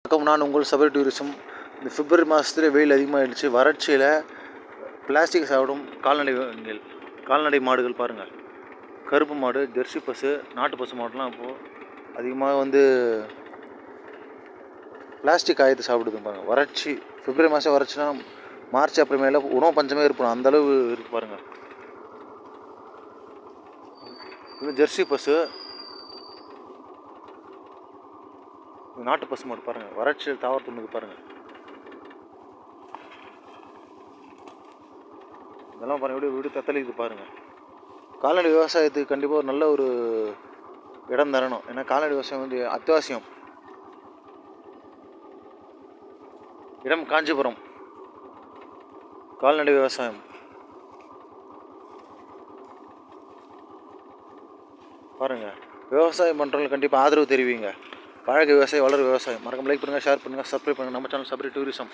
வணக்கம். நான் உங்கள் சபரி டூரிசம். இந்த பிப்ரவரி மாதத்துல வெயில் அதிகமாகிடுச்சு. வறட்சியில் பிளாஸ்டிக் சாப்பிடும் கால்நடை மாடுகள் பாருங்கள். கருப்பு மாடு, ஜெர்சி பசு, நாட்டு பசு மாடுலாம் இப்போது அதிகமாக பிளாஸ்டிக் காயத்தை சாப்பிடுது பாருங்கள். வறட்சி பிப்ரவரி மாதம் வறட்சினா மார்ச் ஏப்ரல் மேலே உணவு பஞ்சமே இருப்போம், அந்தளவு இருக்குது பாருங்கள். இது ஜெர்சி பசு, நாட்டு பசு மாடு பாருங்கள். வறட்சியில் தாவரத்துணுது பாருங்கள். இதெல்லாம் பாருங்கள், வீடு தத்தளிக்குது பாருங்கள். கால்நடை விவசாயத்துக்கு கண்டிப்பாக ஒரு நல்ல ஒரு இடம் தரணும். ஏன்னா கால்நடை விவசாயம் அத்தியாவசியம். இடம் காஞ்சிபுரம். கால்நடை விவசாயம் பாருங்கள். விவசாயம் பண்ணுறவங்களுக்கு கண்டிப்பாக ஆதரவு தெரிவிங்க. பழக விவசாயம், வளர விவசாயம். மறக்காம லைக் பண்ணுங்கள், ஷேர் பண்ணுங்கள், சப்ஸ்கிரைப் பண்ணுங்கள். நம்ம சேனல் சபரி டூரிசம்.